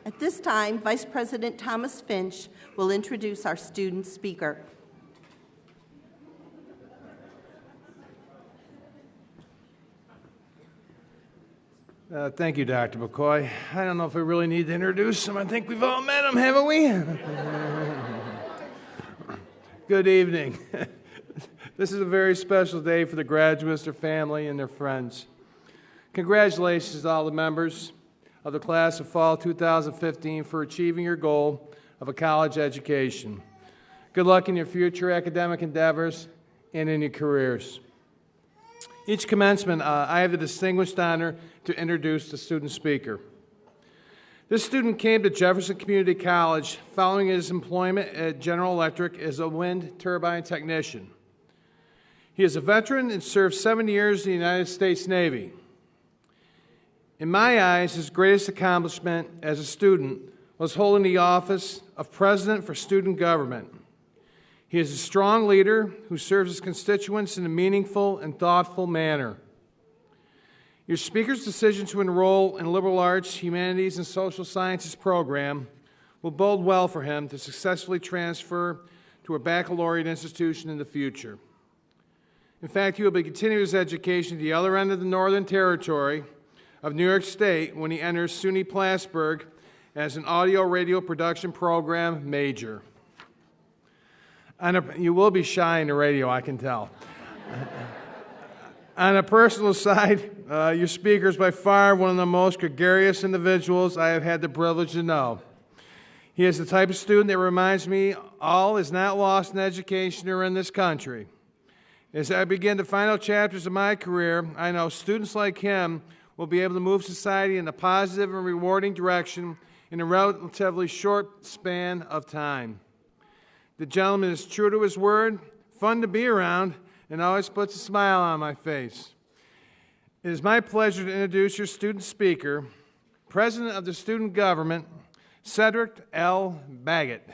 At this time, Vice President Thomas Finch will introduce our student speaker. Thank you, Dr. McCoy. I don't know if we really need to introduce him. I think we've all met him, haven't we? Good evening. This is a very special day for the graduates, their family, and their friends. Congratulations to all the members of the class of fall 2015 for achieving your goal of a college education. Good luck in your future academic endeavors and in your careers. Each commencement, I have the distinguished honor to introduce the student speaker. This student came to Jefferson Community College following his employment at General Electric as a wind turbine technician. He is a veteran and served 7 years in the United States Navy. In my eyes, his greatest accomplishment as a student was holding the office of President for Student Government. He is a strong leader who serves his constituents in a meaningful and thoughtful manner. Your speaker's decision to enroll in liberal arts, humanities, and social sciences program will bode well for him to successfully transfer to a baccalaureate institution in the future. In fact, he will be continuing his education at the other end of the Northern Territory of New York State when he enters SUNY Plattsburgh as an audio-radio production program major. You will be shy in the radio, I can tell. On a personal side, your speaker is by far one of the most gregarious individuals I have had the privilege to know. He is the type of student that reminds me all is not lost in education or in this country. As I begin the final chapters of my career, I know students like him will be able to move society in a positive and rewarding direction in a relatively short span of time. The gentleman is true to his word, fun to be around, and always puts a smile on my face. It is my pleasure to introduce your student speaker, President of the Student Government, Cedric L. Baggett.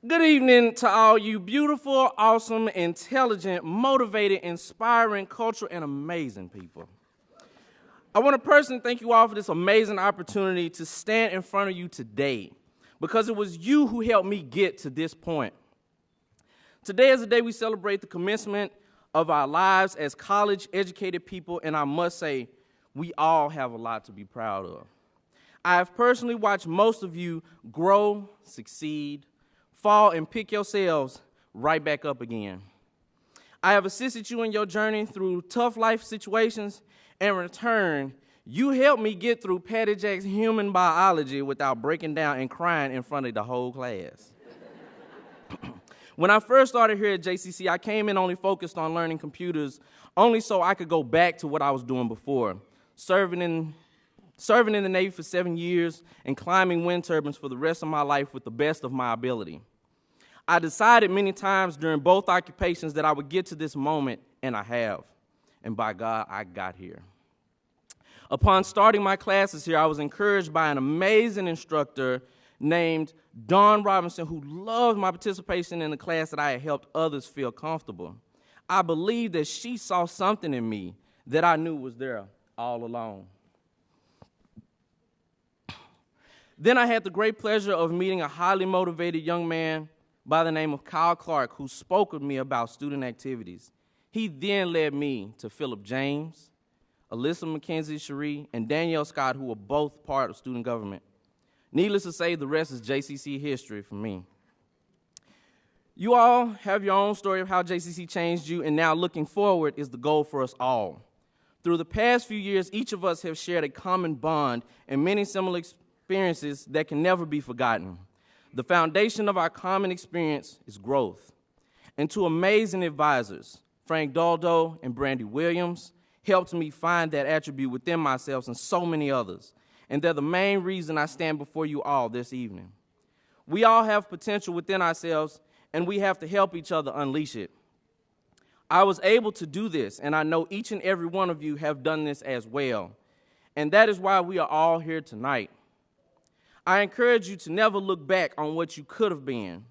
Good evening to all you beautiful, awesome, intelligent, motivated, inspiring, cultural, and amazing people. I want to personally thank you all for this amazing opportunity to stand in front of you today, because it was you who helped me get to this point. Today is the day we celebrate the commencement of our lives as college-educated people, and I must say, we all have a lot to be proud of. I have personally watched most of you grow, succeed, fall, and pick yourselves right back up again. I have assisted you in your journey through tough life situations, and in return, you helped me get through Patty Jack's human biology without breaking down and crying in front of the whole class. When I first started here at JCC, I came in only focused on learning computers, only so I could go back to what I was doing before, serving in the Navy for 7 years and climbing wind turbines for the rest of my life with the best of my ability. I decided many times during both occupations that I would get to this moment, and I have. And by God, I got here. Upon starting my classes here, I was encouraged by an amazing instructor named Dawn Robinson, who loved my participation in the class that I had helped others feel comfortable. I believe that she saw something in me that I knew was there all along. Then I had the great pleasure of meeting a highly motivated young man by the name of Kyle Clark, who spoke with me about student activities. He then led me to Philip James, Alyssa McKenzie Cherie, and Danielle Scott, who were both part of student government. Needless to say, the rest is JCC history for me. You all have your own story of how JCC changed you, and now looking forward is the goal for us all. Through the past few years, each of us have shared a common bond and many similar experiences that can never be forgotten. The foundation of our common experience is growth. And two amazing advisors, Frank Daldo and Brandy Williams, helped me find that attribute within myself and so many others. And they're the main reason I stand before you all this evening. We all have potential within ourselves, and we have to help each other unleash it. I was able to do this, and I know each and every one of you have done this as well. And that is why we are all here tonight. I encourage you to never look back on what you could have been.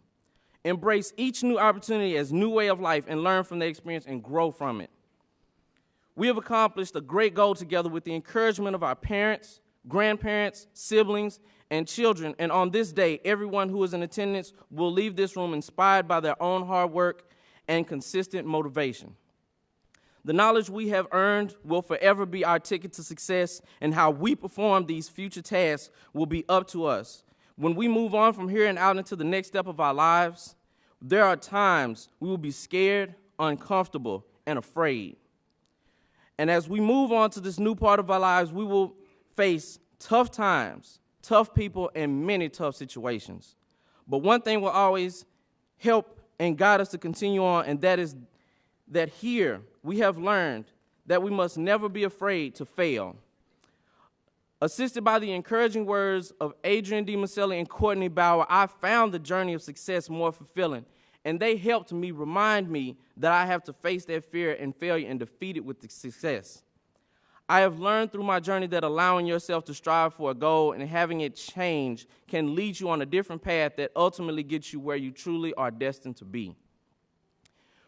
Embrace each new opportunity as new way of life and learn from the experience and grow from it. We have accomplished a great goal together with the encouragement of our parents, grandparents, siblings, and children. And on this day, everyone who is in attendance will leave this room inspired by their own hard work and consistent motivation. The knowledge we have earned will forever be our ticket to success, and how we perform these future tasks will be up to us. When we move on from here and out into the next step of our lives, there are times we will be scared, uncomfortable, and afraid. And as we move on to this new part of our lives, we will face tough times, tough people, and many tough situations. But one thing will always help and guide us to continue on, and that is that here we have learned that we must never be afraid to fail. Assisted by the encouraging words of Adrian D. Maselli and Courtney Bauer, I found the journey of success more fulfilling, and they helped me remind me that I have to face that fear and failure and defeat it with the success. I have learned through my journey that allowing yourself to strive for a goal and having it change can lead you on a different path that ultimately gets you where you truly are destined to be.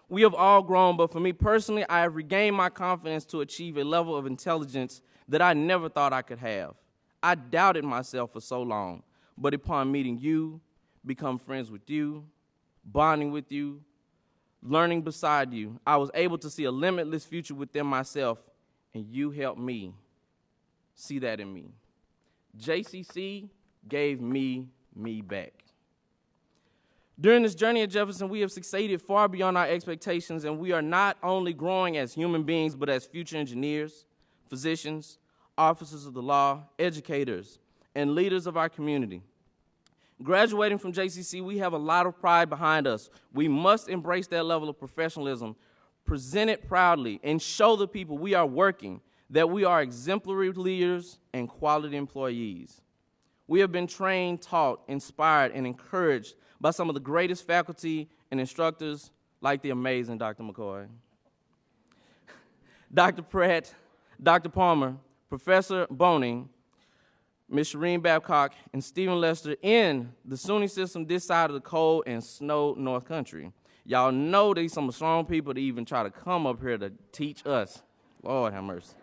We have all grown, but for me personally, I have regained my confidence to achieve a level of intelligence that I never thought I could have. I doubted myself for so long, but upon meeting you, become friends with you, bonding with you, learning beside you, I was able to see a limitless future within myself, and you helped me see that in me. JCC gave me back. During this journey at Jefferson, we have succeeded far beyond our expectations, and we are not only growing as human beings, but as future engineers, physicians, officers of the law, educators, and leaders of our community. Graduating from JCC, we have a lot of pride behind us. We must embrace that level of professionalism, present it proudly, and show the people we are working that we are exemplary leaders and quality employees. We have been trained, taught, inspired, and encouraged by some of the greatest faculty and instructors like the amazing Dr. McCoy, Dr. Pratt, Dr. Palmer, Professor Boning, Ms. Shireen Babcock, and Stephen Lester in the SUNY system this side of the cold and snow North Country. Y'all know these some strong people to even try to come up here to teach us. Lord have mercy.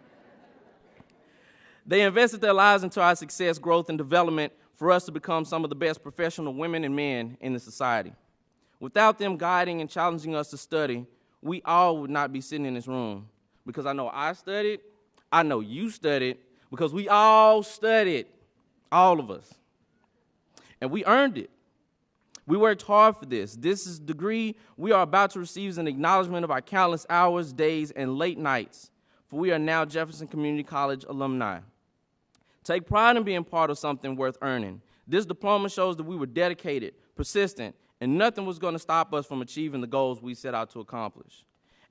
They invested their lives into our success, growth, and development for us to become some of the best professional women and men in the society. Without them guiding and challenging us to study, we all would not be sitting in this room. Because I know I studied, I know you studied, because we all studied, all of us. And we earned it. We worked hard for this. This is degree we are about to receive is an acknowledgement of our countless hours, days, and late nights, for we are now Jefferson Community College alumni. Take pride in being part of something worth earning. This diploma shows that we were dedicated, persistent, and nothing was going to stop us from achieving the goals we set out to accomplish.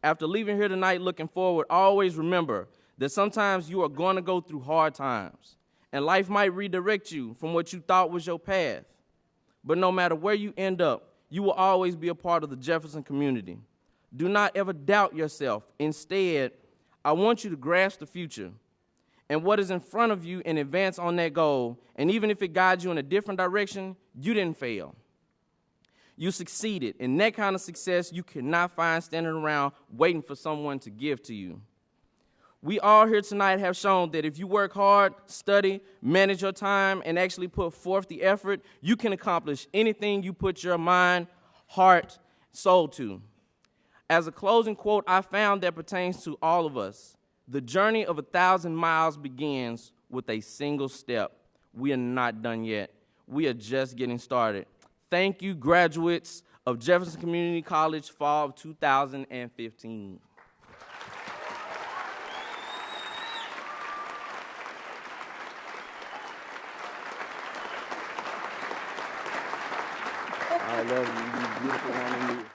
After leaving here tonight looking forward, always remember that sometimes you are going to go through hard times, and life might redirect you from what you thought was your path. But no matter where you end up, you will always be a part of the Jefferson community. Do not ever doubt yourself. Instead, I want you to grasp the future and what is in front of you and advance on that goal. And even if it guides you in a different direction, you didn't fail. You succeeded. And that kind of success you cannot find standing around waiting for someone to give to you. We all here tonight have shown that if you work hard, study, manage your time, and actually put forth the effort, you can accomplish anything you put your mind, heart, soul to. As a closing quote I found that pertains to all of us, the journey of 1,000 miles begins with a single step. We are not done yet. We are just getting started. Thank you, graduates of Jefferson Community College, fall of 2015. I love you, you beautiful woman.